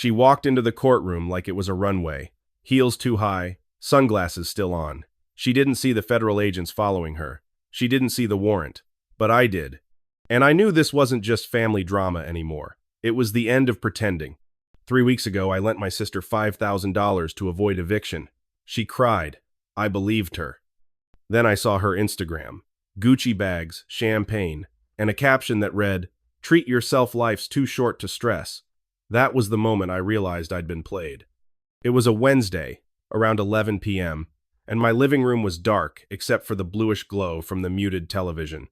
She walked into the courtroom like it was a runway, heels too high, sunglasses still on. She didn't see the federal agents following her. She didn't see the warrant. But I did. And I knew this wasn't just family drama anymore. It was the end of pretending. 3 weeks ago, I lent my sister $5,000 to avoid eviction. She cried. I believed her. Then I saw her Instagram. Gucci bags, champagne, and a caption that read, "Treat yourself, life's too short to stress." That was the moment I realized I'd been played. It was a Wednesday, around 11 p.m., and my living room was dark except for the bluish glow from the muted television.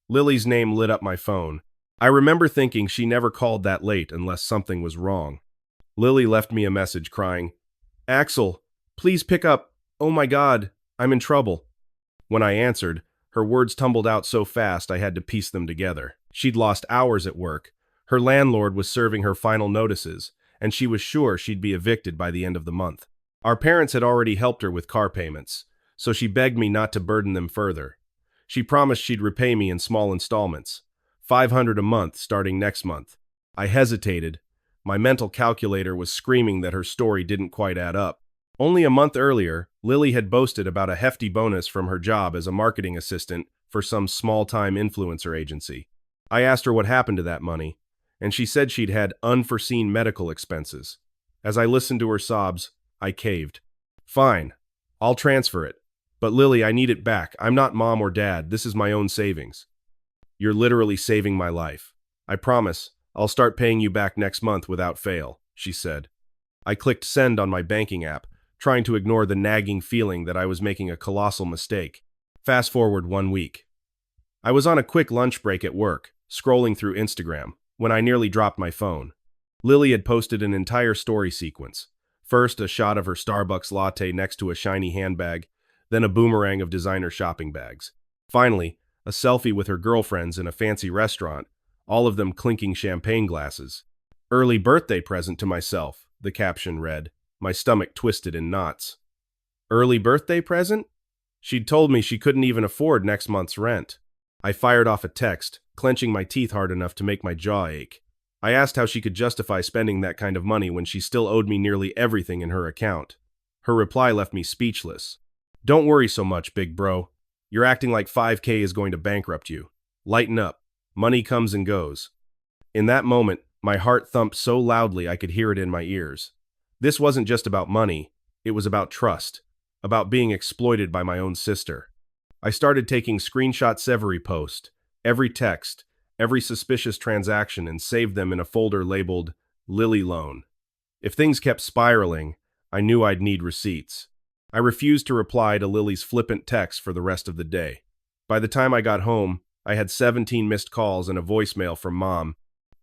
Lily's name lit up my phone. I remember thinking she never called that late unless something was wrong. Lily left me a message crying, "Axel, please pick up. Oh my God, I'm in trouble." When I answered, her words tumbled out so fast I had to piece them together. She'd lost hours at work. Her landlord was serving her final notices, and she was sure she'd be evicted by the end of the month. Our parents had already helped her with car payments, so she begged me not to burden them further. She promised she'd repay me in small installments, $500 a month starting next month. I hesitated. My mental calculator was screaming that her story didn't quite add up. Only a month earlier, Lily had boasted about a hefty bonus from her job as a marketing assistant for some small-time influencer agency. I asked her what happened to that money, and she said she'd had unforeseen medical expenses. As I listened to her sobs, I caved. "Fine, I'll transfer it. But Lily, I need it back. I'm not mom or dad. This is my own savings." "You're literally saving my life. I promise, I'll start paying you back next month without fail," she said. I clicked send on my banking app, trying to ignore the nagging feeling that I was making a colossal mistake. Fast forward 1 week. I was on a quick lunch break at work, scrolling through Instagram, when I nearly dropped my phone. Lily had posted an entire story sequence. First, a shot of her Starbucks latte next to a shiny handbag, then a boomerang of designer shopping bags. Finally, a selfie with her girlfriends in a fancy restaurant, all of them clinking champagne glasses. "Early birthday present to myself," the caption read. My stomach twisted in knots. Early birthday present? She'd told me she couldn't even afford next month's rent. I fired off a text, clenching my teeth hard enough to make my jaw ache. I asked how she could justify spending that kind of money when she still owed me nearly everything in her account. Her reply left me speechless. "Don't worry so much, big bro. You're acting like 5K is going to bankrupt you. Lighten up. Money comes and goes." In that moment, my heart thumped so loudly I could hear it in my ears. This wasn't just about money, it was about trust, about being exploited by my own sister. I started taking screenshots every post, every text, every suspicious transaction, and saved them in a folder labeled Lily Loan. If things kept spiraling, I knew I'd need receipts. I refused to reply to Lily's flippant texts for the rest of the day. By the time I got home, I had 17 missed calls and a voicemail from Mom.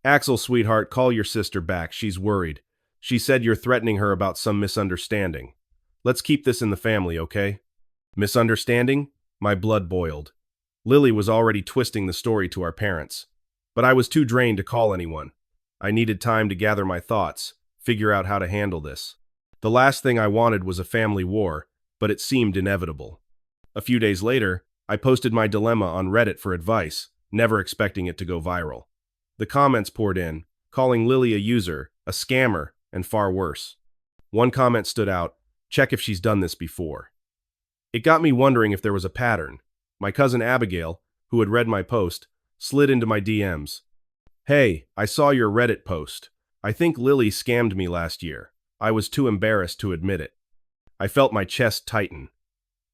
"Axel, sweetheart, call your sister back. She's worried. She said you're threatening her about some misunderstanding. Let's keep this in the family, okay?" Misunderstanding? My blood boiled. Lily was already twisting the story to our parents. But I was too drained to call anyone. I needed time to gather my thoughts, figure out how to handle this. The last thing I wanted was a family war, but it seemed inevitable. A few days later, I posted my dilemma on Reddit for advice, never expecting it to go viral. The comments poured in, calling Lily a user, a scammer, and far worse. One comment stood out, "Check if she's done this before." It got me wondering if there was a pattern. My cousin Abigail, who had read my post, slid into my DMs. "Hey, I saw your Reddit post. I think Lily scammed me last year. I was too embarrassed to admit it." I felt my chest tighten.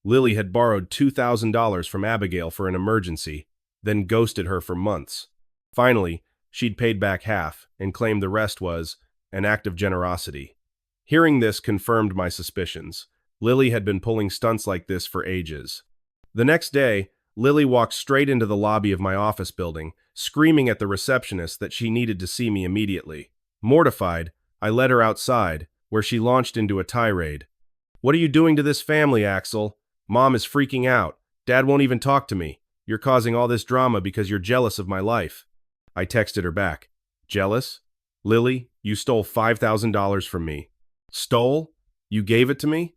Lily had borrowed $2,000 from Abigail for an emergency, then ghosted her for months. Finally, she'd paid back half and claimed the rest was an act of generosity. Hearing this confirmed my suspicions. Lily had been pulling stunts like this for ages. The next day, Lily walked straight into the lobby of my office building, screaming at the receptionist that she needed to see me immediately. Mortified, I led her outside, where she launched into a tirade. "What are you doing to this family, Axel? Mom is freaking out. Dad won't even talk to me. You're causing all this drama because you're jealous of my life." I texted her back. "Jealous? Lily, you stole $5,000 from me." "Stole? You gave it to me?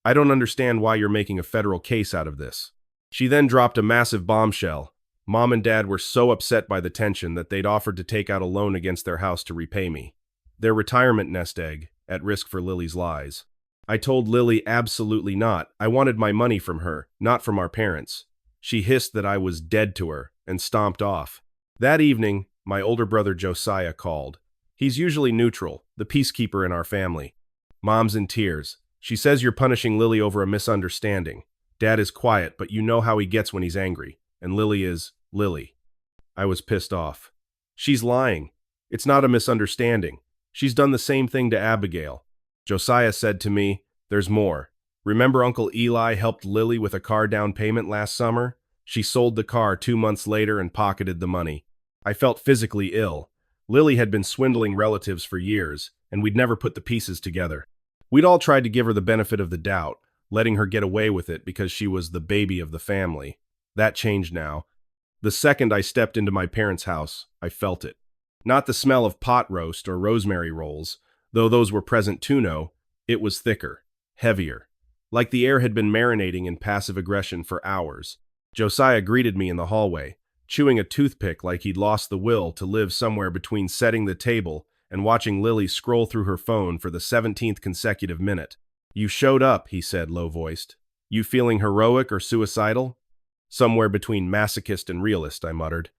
I don't understand why you're making a federal case out of this." She then dropped a massive bombshell. Mom and Dad were so upset by the tension that they'd offered to take out a loan against their house to repay me. Their retirement nest egg, at risk for Lily's lies. I told Lily absolutely not. I wanted my money from her, not from our parents. She hissed that I was dead to her and stomped off. That evening, my older brother Josiah called. He's usually neutral, the peacekeeper in our family. Mom's in tears. She says you're punishing Lily over a misunderstanding. Dad is quiet, but you know how he gets when he's angry. And Lily is Lily. I was pissed off. She's lying. It's not a misunderstanding. She's done the same thing to Abigail. Josiah said to me, "There's more. Remember Uncle Eli helped Lily with a car down payment last summer? She sold the car 2 months later and pocketed the money. I felt physically ill. Lily had been swindling relatives for years, and we'd never put the pieces together. We'd all tried to give her the benefit of the doubt, letting her get away with it because she was the baby of the family. That changed now. The second I stepped into my parents' house, I felt it. Not the smell of pot roast or rosemary rolls, though those were present too, no. It was thicker, heavier, like the air had been marinating in passive aggression for hours. Josiah greeted me in the hallway, chewing a toothpick like he'd lost the will to live somewhere between setting the table and watching Lily scroll through her phone for the 17th consecutive minute. "You showed up," he said, low-voiced. "You feeling heroic or suicidal?" "Somewhere between masochist and realist," I muttered.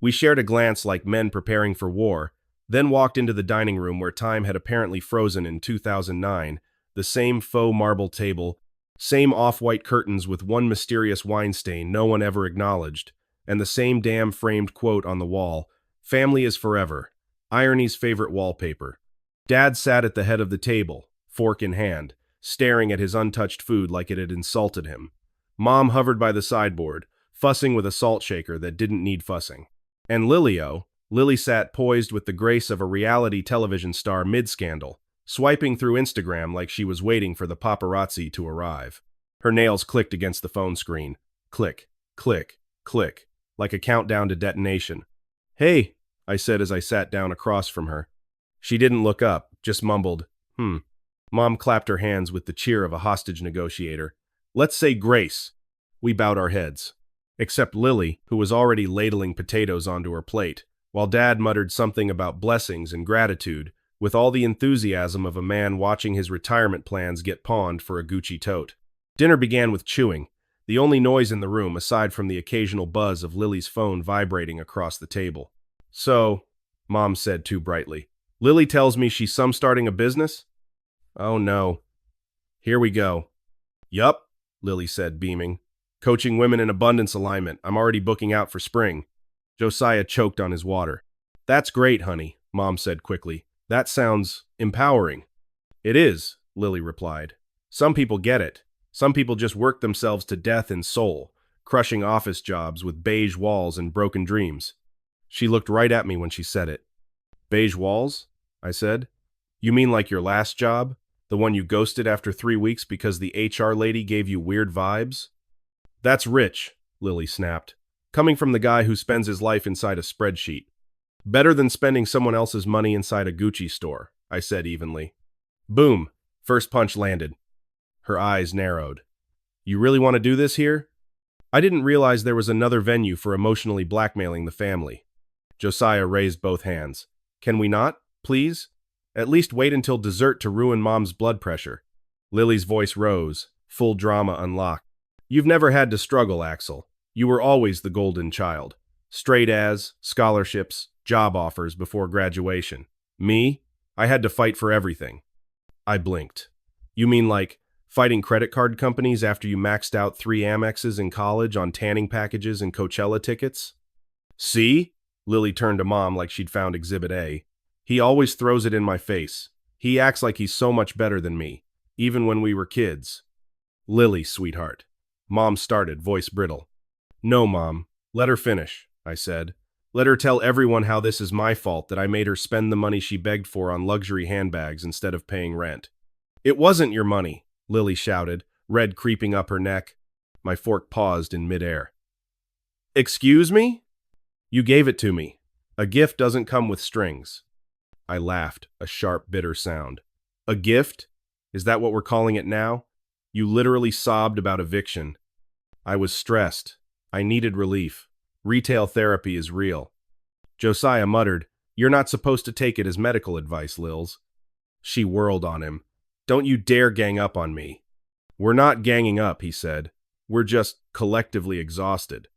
We shared a glance like men preparing for war, then walked into the dining room where time had apparently frozen in 2009, the same faux marble table, same off-white curtains with one mysterious wine stain no one ever acknowledged, and the same damn framed quote on the wall, "Family is forever, irony's favorite wallpaper." Dad sat at the head of the table, fork in hand, staring at his untouched food like it had insulted him. Mom hovered by the sideboard, fussing with a salt shaker that didn't need fussing. And Lily sat poised with the grace of a reality television star mid-scandal, swiping through Instagram like she was waiting for the paparazzi to arrive. Her nails clicked against the phone screen. Click, click, click, like a countdown to detonation. "Hey," I said as I sat down across from her. She didn't look up, just mumbled, Mom clapped her hands with the cheer of a hostage negotiator. "Let's say grace." We bowed our heads. Except Lily, who was already ladling potatoes onto her plate, while Dad muttered something about blessings and gratitude, with all the enthusiasm of a man watching his retirement plans get pawned for a Gucci tote. Dinner began with chewing, the only noise in the room aside from the occasional buzz of Lily's phone vibrating across the table. "So," Mom said too brightly, "Lily tells me she's starting a business?" "Oh no. Here we go." "Yup," Lily said, beaming. "Coaching women in abundance alignment. I'm already booking out for spring." Josiah choked on his water. "That's great, honey," Mom said quickly. "That sounds empowering." "It is," Lily replied. "Some people get it. Some people just work themselves to death in soul, crushing office jobs with beige walls and broken dreams." She looked right at me when she said it. "Beige walls?" I said. "You mean like your last job? The one you ghosted after 3 weeks because the HR lady gave you weird vibes?" "That's rich," Lily snapped, "coming from the guy who spends his life inside a spreadsheet. Better than spending someone else's money inside a Gucci store," I said evenly. Boom. First punch landed. Her eyes narrowed. "You really want to do this here?" I didn't realize there was another venue for emotionally blackmailing the family. Josiah raised both hands. "Can we not, please? At least wait until dessert to ruin Mom's blood pressure." Lily's voice rose, full drama unlocked. "You've never had to struggle, Axel. You were always the golden child. Straight A's, scholarships, job offers before graduation. Me? I had to fight for everything." I blinked. "You mean like fighting credit card companies after you maxed out 3 Amexes in college on tanning packages and Coachella tickets?" "See?" Lily turned to Mom like she'd found Exhibit A. "He always throws it in my face. He acts like he's so much better than me, even when we were kids." "Lily, sweetheart." Mom started, voice brittle. "No, Mom. Let her finish," I said. "Let her tell everyone how this is my fault that I made her spend the money she begged for on luxury handbags instead of paying rent." "It wasn't your money," Lily shouted, red creeping up her neck. My fork paused in midair. "Excuse me?" "You gave it to me. A gift doesn't come with strings." I laughed, a sharp, bitter sound. "A gift? Is that what we're calling it now? You literally sobbed about eviction." "I was stressed. I needed relief. Retail therapy is real." Josiah muttered, You're not supposed to take it as medical advice, Lils. She whirled on him. Don't you dare gang up on me. We're not ganging up, he said. We're just collectively exhausted.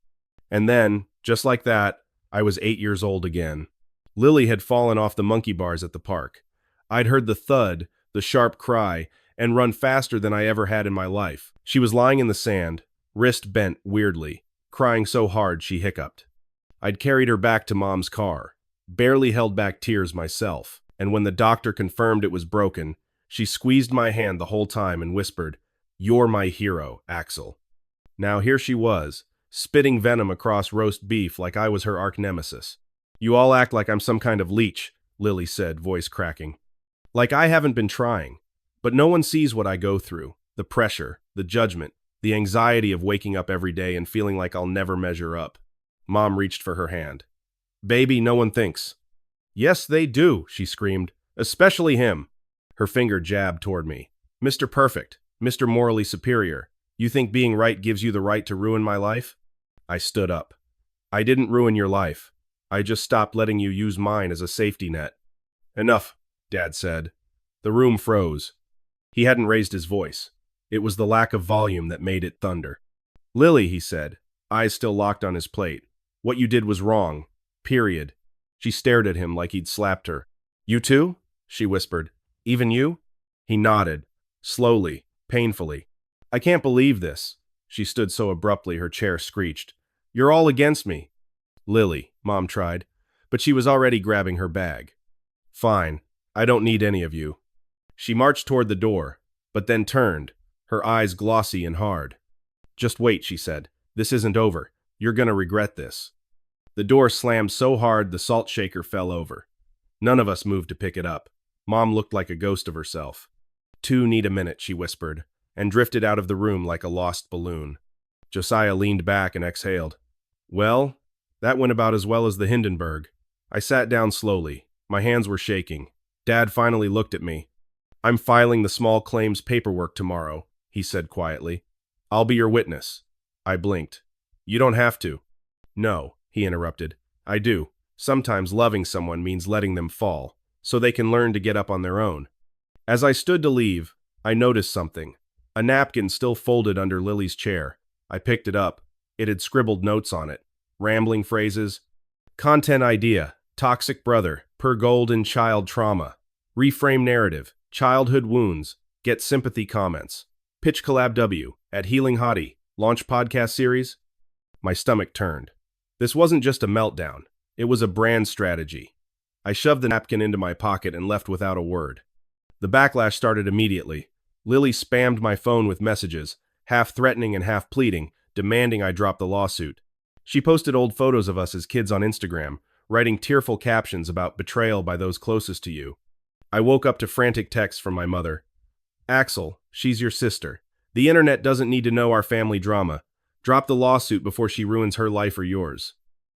And then, just like that, I was 8 years old again. Lily had fallen off the monkey bars at the park. I'd heard the thud, the sharp cry, and run faster than I ever had in my life. She was lying in the sand, wrist bent weirdly, crying so hard she hiccuped. I'd carried her back to Mom's car, barely held back tears myself, and when the doctor confirmed it was broken, she squeezed my hand the whole time and whispered, "You're my hero, Axel." Now here she was, spitting venom across roast beef like I was her arch nemesis. You all act like I'm some kind of leech, Lily said, voice cracking. Like I haven't been trying. But no one sees what I go through, the pressure, the judgment, the anxiety of waking up every day and feeling like I'll never measure up. Mom reached for her hand. Baby, no one thinks. Yes, they do, she screamed. Especially him. Her finger jabbed toward me. Mr. Perfect, Mr. Morally Superior, you think being right gives you the right to ruin my life? I stood up. I didn't ruin your life. I just stopped letting you use mine as a safety net. Enough, Dad said. The room froze. He hadn't raised his voice. It was the lack of volume that made it thunder. Lily, he said, eyes still locked on his plate. What you did was wrong. Period. She stared at him like he'd slapped her. You too? She whispered. Even you? He nodded, slowly, painfully. I can't believe this. She stood so abruptly her chair screeched. You're all against me. Lily, Mom tried, but she was already grabbing her bag. Fine, I don't need any of you. She marched toward the door, but then turned, her eyes glossy and hard. Just wait, she said. This isn't over. You're gonna regret this. The door slammed so hard the salt shaker fell over. None of us moved to pick it up. Mom looked like a ghost of herself. Two need a minute, she whispered, and drifted out of the room like a lost balloon. Josiah leaned back and exhaled. Well, that went about as well as the Hindenburg. I sat down slowly. My hands were shaking. Dad finally looked at me. I'm filing the small claims paperwork tomorrow, he said quietly. I'll be your witness. I blinked. You don't have to. No, he interrupted. I do. Sometimes loving someone means letting them fall, so they can learn to get up on their own. As I stood to leave, I noticed something. A napkin still folded under Lily's chair. I picked it up. It had scribbled notes on it. Rambling phrases. Content idea. Toxic brother. Per golden child trauma. Reframe narrative. Childhood wounds. Get sympathy comments. Pitch collab W. At Healing Hottie. Launch podcast series. My stomach turned. This wasn't just a meltdown. It was a brand strategy. I shoved the napkin into my pocket and left without a word. The backlash started immediately. Lily spammed my phone with messages, half threatening and half pleading, demanding I drop the lawsuit. She posted old photos of us as kids on Instagram, writing tearful captions about betrayal by those closest to you. I woke up to frantic texts from my mother. Axel, she's your sister. The internet doesn't need to know our family drama. Drop the lawsuit before she ruins her life or yours.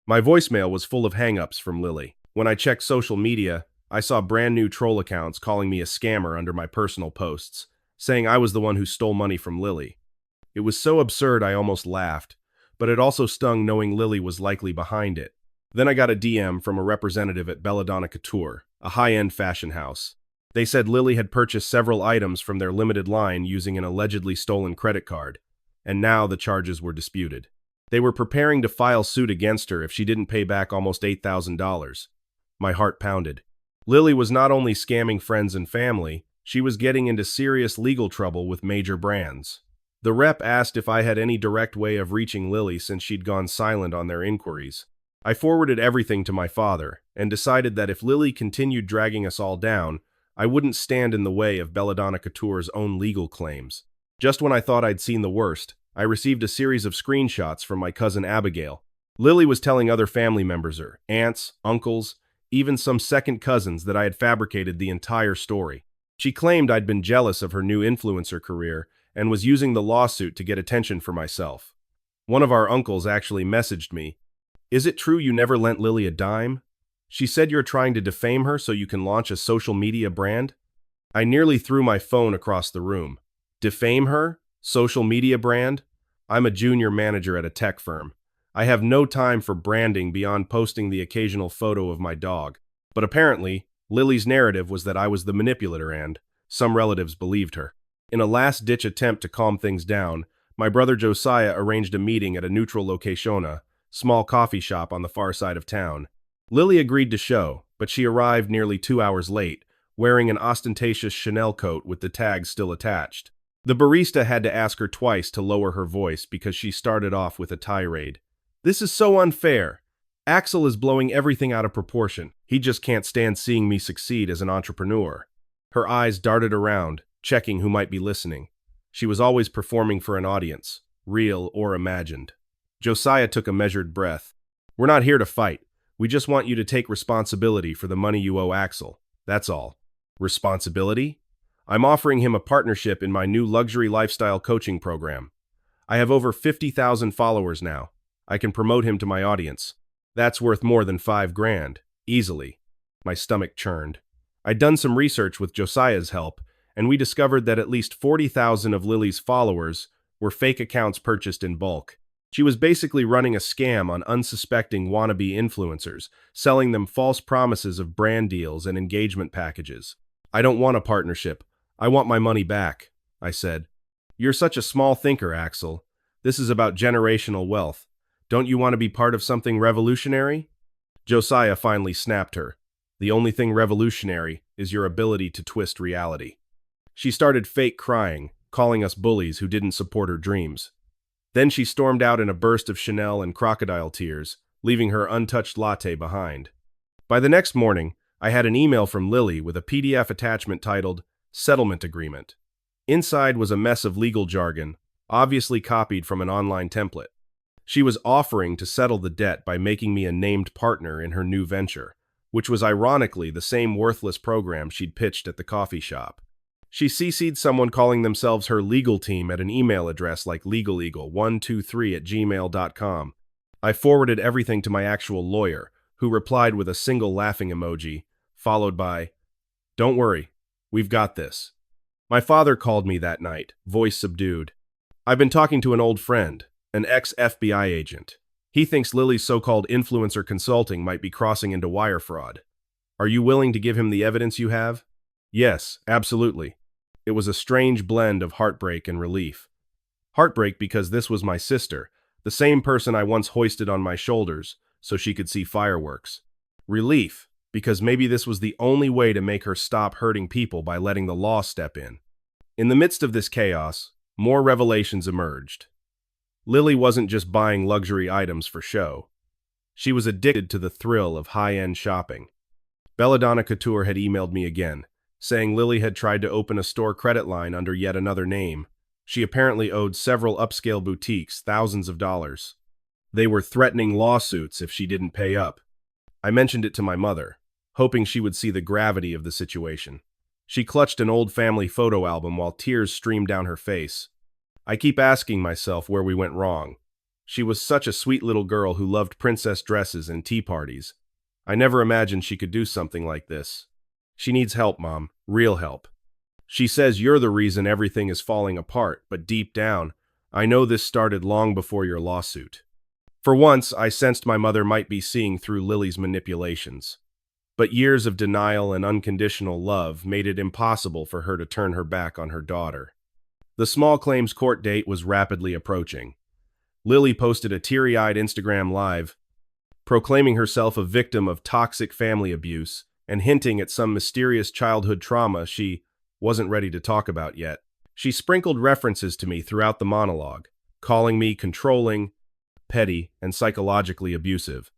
My voicemail was full of hang-ups from Lily. When I checked social media, I saw brand new troll accounts calling me a scammer under my personal posts, saying I was the one who stole money from Lily. It was so absurd I almost laughed, but it also stung knowing Lily was likely behind it. Then I got a DM from a representative at Belladonna Couture, a high-end fashion house. They said Lily had purchased several items from their limited line using an allegedly stolen credit card, and now the charges were disputed. They were preparing to file suit against her if she didn't pay back almost $8,000. My heart pounded. Lily was not only scamming friends and family, she was getting into serious legal trouble with major brands. The rep asked if I had any direct way of reaching Lily since she'd gone silent on their inquiries. I forwarded everything to my father and decided that if Lily continued dragging us all down, I wouldn't stand in the way of Belladonna Couture's own legal claims. Just when I thought I'd seen the worst, I received a series of screenshots from my cousin Abigail. Lily was telling other family members, her aunts, uncles, even some second cousins, that I had fabricated the entire story. She claimed I'd been jealous of her new influencer career and was using the lawsuit to get attention for myself. One of our uncles actually messaged me, "Is it true you never lent Lily a dime? She said you're trying to defame her so you can launch a social media brand?" I nearly threw my phone across the room. Defame her? Social media brand? I'm a junior manager at a tech firm. I have no time for branding beyond posting the occasional photo of my dog. But apparently, Lily's narrative was that I was the manipulator and some relatives believed her. In a last-ditch attempt to calm things down, my brother Josiah arranged a meeting at a neutral location, a small coffee shop on the far side of town. Lily agreed to show, but she arrived nearly 2 hours late, wearing an ostentatious Chanel coat with the tags still attached. The barista had to ask her twice to lower her voice because she started off with a tirade. "This is so unfair. Axel is blowing everything out of proportion. He just can't stand seeing me succeed as an entrepreneur." Her eyes darted around, checking who might be listening. She was always performing for an audience, real or imagined. Josiah took a measured breath. "We're not here to fight. We just want you to take responsibility for the money you owe Axel. That's all." "Responsibility?" "I'm offering him a partnership in my new luxury lifestyle coaching program. I have over 50,000 followers now. I can promote him to my audience. That's worth more than 5 grand, easily." My stomach churned. I'd done some research with Josiah's help, and we discovered that at least 40,000 of Lily's followers were fake accounts purchased in bulk. She was basically running a scam on unsuspecting wannabe influencers, selling them false promises of brand deals and engagement packages. "I don't want a partnership. I want my money back," I said. "You're such a small thinker, Axel. This is about generational wealth. Don't you want to be part of something revolutionary?" Josiah finally snapped her. "The only thing revolutionary is your ability to twist reality." She started fake crying, calling us bullies who didn't support her dreams. Then she stormed out in a burst of Chanel and crocodile tears, leaving her untouched latte behind. By the next morning, I had an email from Lily with a PDF attachment titled Settlement Agreement. Inside was a mess of legal jargon, obviously copied from an online template. She was offering to settle the debt by making me a named partner in her new venture, which was ironically the same worthless program she'd pitched at the coffee shop. She CC'd someone calling themselves her legal team at an email address like legaleagle123@gmail.com. I forwarded everything to my actual lawyer, who replied with a single laughing emoji, followed by, "Don't worry, we've got this." My father called me that night, voice subdued. "I've been talking to an old friend, an ex-FBI agent. He thinks Lily's so-called influencer consulting might be crossing into wire fraud. Are you willing to give him the evidence you have?" "Yes, absolutely." It was a strange blend of heartbreak and relief. Heartbreak because this was my sister, the same person I once hoisted on my shoulders so she could see fireworks. Relief because maybe this was the only way to make her stop hurting people by letting the law step in. In the midst of this chaos, more revelations emerged. Lily wasn't just buying luxury items for show. She was addicted to the thrill of high-end shopping. Belladonna Couture had emailed me again, saying Lily had tried to open a store credit line under yet another name. She apparently owed several upscale boutiques thousands of dollars. They were threatening lawsuits if she didn't pay up. I mentioned it to my mother, hoping she would see the gravity of the situation. She clutched an old family photo album while tears streamed down her face. I keep asking myself where we went wrong. She was such a sweet little girl who loved princess dresses and tea parties. I never imagined she could do something like this. She needs help, Mom. Real help. She says you're the reason everything is falling apart, but deep down, I know this started long before your lawsuit. For once, I sensed my mother might be seeing through Lily's manipulations. But years of denial and unconditional love made it impossible for her to turn her back on her daughter. The small claims court date was rapidly approaching. Lily posted a teary-eyed Instagram live, proclaiming herself a victim of toxic family abuse and hinting at some mysterious childhood trauma she wasn't ready to talk about yet. She sprinkled references to me throughout the monologue, calling me controlling, petty, and psychologically abusive.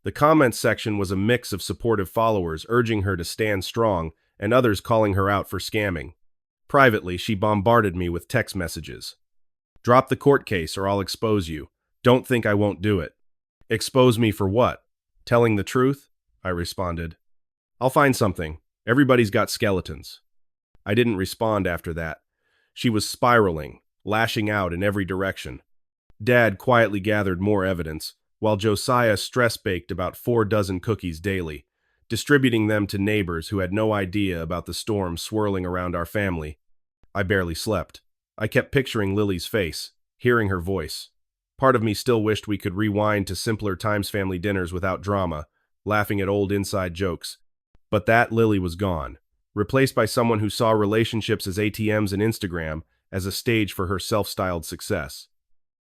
The comments section was a mix of supportive followers urging her to stand strong and others calling her out for scamming. Privately, she bombarded me with text messages. "Drop the court case or I'll expose you. Don't think I won't do it." "Expose me for what? Telling the truth?" I responded. "I'll find something. Everybody's got skeletons." I didn't respond after that. She was spiraling, lashing out in every direction. Dad quietly gathered more evidence, while Josiah stress-baked about 4 dozen cookies daily, distributing them to neighbors who had no idea about the storm swirling around our family. I barely slept. I kept picturing Lily's face, hearing her voice. Part of me still wished we could rewind to simpler times family dinners without drama, laughing at old inside jokes. But that Lily was gone, replaced by someone who saw relationships as ATMs and Instagram as a stage for her self-styled success.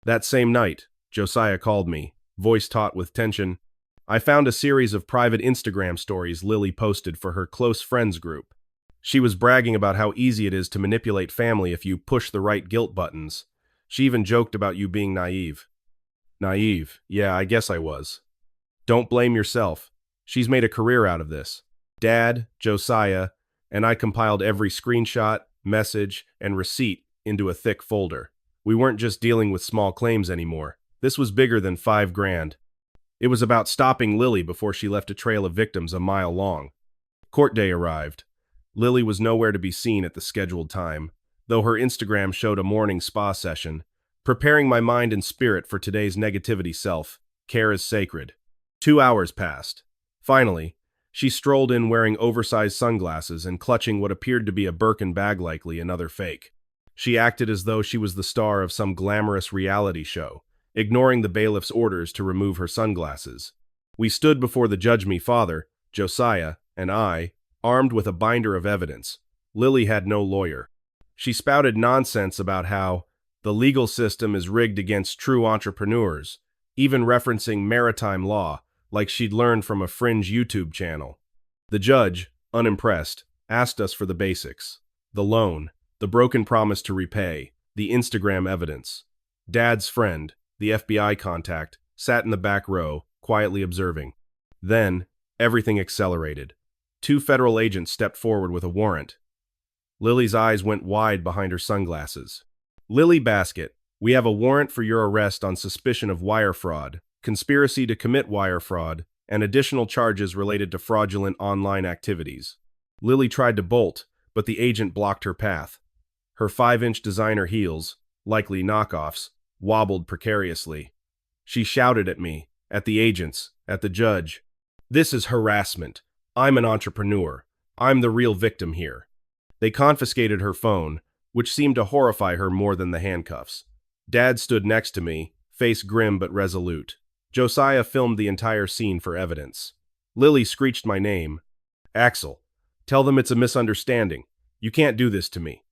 That same night, Josiah called me, voice taut with tension. I found a series of private Instagram stories Lily posted for her close friends group. She was bragging about how easy it is to manipulate family if you push the right guilt buttons. She even joked about you being naive. Naive, yeah, I guess I was. Don't blame yourself. She's made a career out of this. Dad, Josiah, and I compiled every screenshot, message, and receipt into a thick folder. We weren't just dealing with small claims anymore. This was bigger than $5,000. It was about stopping Lily before she left a trail of victims a mile long. Court day arrived. Lily was nowhere to be seen at the scheduled time, though her Instagram showed a morning spa session. Preparing my mind and spirit for today's negativity self. Care is sacred. 2 hours passed. Finally, she strolled in wearing oversized sunglasses and clutching what appeared to be a Birkin bag, likely another fake. She acted as though she was the star of some glamorous reality show, ignoring the bailiff's orders to remove her sunglasses. We stood before the judge, me father, Josiah, and I, armed with a binder of evidence. Lily had no lawyer. She spouted nonsense about how the legal system is rigged against true entrepreneurs, even referencing maritime law, like she'd learned from a fringe YouTube channel. The judge, unimpressed, asked us for the basics. The loan, the broken promise to repay, the Instagram evidence. Dad's friend, the FBI contact, sat in the back row, quietly observing. Then, everything accelerated. 2 federal agents stepped forward with a warrant. Lily's eyes went wide behind her sunglasses. Lily Basket, we have a warrant for your arrest on suspicion of wire fraud, conspiracy to commit wire fraud, and additional charges related to fraudulent online activities. Lily tried to bolt, but the agent blocked her path. Her 5-inch designer heels, likely knockoffs, wobbled precariously. She shouted at me, at the agents, at the judge. "This is harassment. I'm an entrepreneur. I'm the real victim here." They confiscated her phone, which seemed to horrify her more than the handcuffs. Dad stood next to me, face grim but resolute. Josiah filmed the entire scene for evidence. Lily screeched my name. "Axel, tell them it's a misunderstanding. You can't do this to me."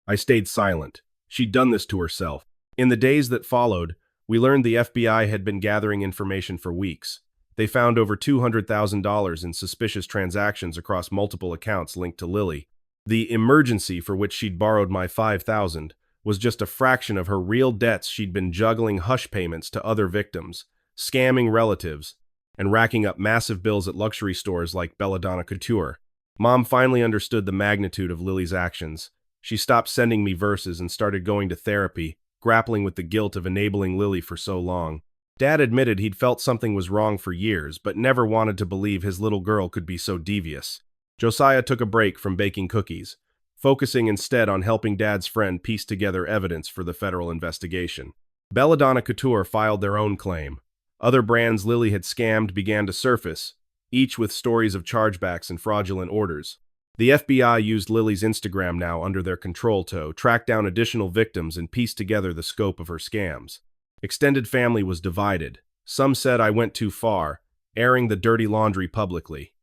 I stayed silent. She'd done this to herself. In the days that followed, we learned the FBI had been gathering information for weeks. They found over $200,000 in suspicious transactions across multiple accounts linked to Lily. The emergency for which she'd borrowed my $5,000 was just a fraction of her real debts. She'd been juggling hush payments to other victims, scamming relatives, and racking up massive bills at luxury stores like Belladonna Couture. Mom finally understood the magnitude of Lily's actions. She stopped sending me verses and started going to therapy, grappling with the guilt of enabling Lily for so long. Dad admitted he'd felt something was wrong for years, but never wanted to believe his little girl could be so devious. Josiah took a break from baking cookies, focusing instead on helping Dad's friend piece together evidence for the federal investigation. Belladonna Couture filed their own claim. Other brands Lily had scammed began to surface, each with stories of chargebacks and fraudulent orders. The FBI used Lily's Instagram now under their control to track down additional victims and piece together the scope of her scams. Extended family was divided. Some said I went too far, airing the dirty laundry publicly.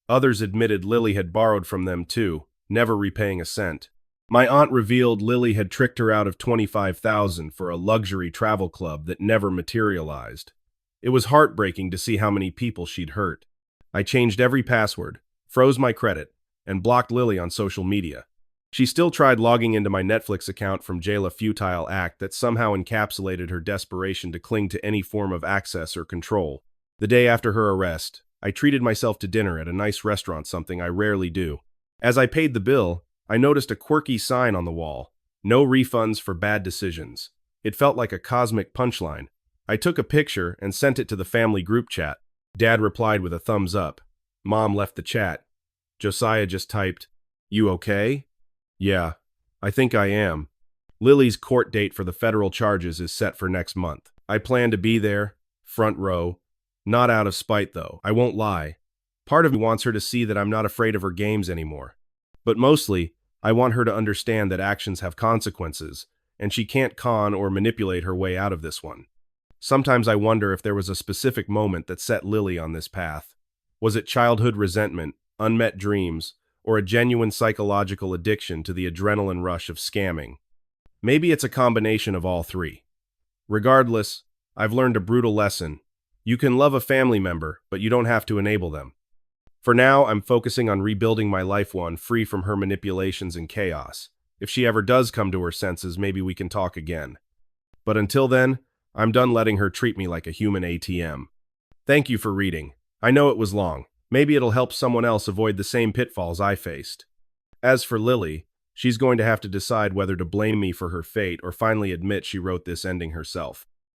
Others admitted Lily had borrowed from them too, never repaying a cent. My aunt revealed Lily had tricked her out of $25,000 for a luxury travel club that never materialized. It was heartbreaking to see how many people she'd hurt. I changed every password, froze my credit, and blocked Lily on social media. She still tried logging into my Netflix account from jail, a futile act that somehow encapsulated her desperation to cling to any form of access or control. The day after her arrest, I treated myself to dinner at a nice restaurant, something I rarely do. As I paid the bill, I noticed a quirky sign on the wall. No refunds for bad decisions. It felt like a cosmic punchline. I took a picture and sent it to the family group chat. Dad replied with a thumbs up. Mom left the chat. Josiah just typed, "You okay?" "Yeah, I think I am." Lily's court date for the federal charges is set for next month. I plan to be there, front row. Not out of spite, though, I won't lie. Part of me wants her to see that I'm not afraid of her games anymore. But mostly, I want her to understand that actions have consequences, and she can't con or manipulate her way out of this one. Sometimes I wonder if there was a specific moment that set Lily on this path. Was it childhood resentment, unmet dreams, or a genuine psychological addiction to the adrenaline rush of scamming. Maybe it's a combination of all three. Regardless, I've learned a brutal lesson. You can love a family member, but you don't have to enable them. For now, I'm focusing on rebuilding my life one free from her manipulations and chaos. If she ever does come to her senses, maybe we can talk again. But until then, I'm done letting her treat me like a human ATM. Thank you for reading. I know it was long. Maybe it'll help someone else avoid the same pitfalls I faced. As for Lily, she's going to have to decide whether to blame me for her fate or finally admit she wrote this ending herself.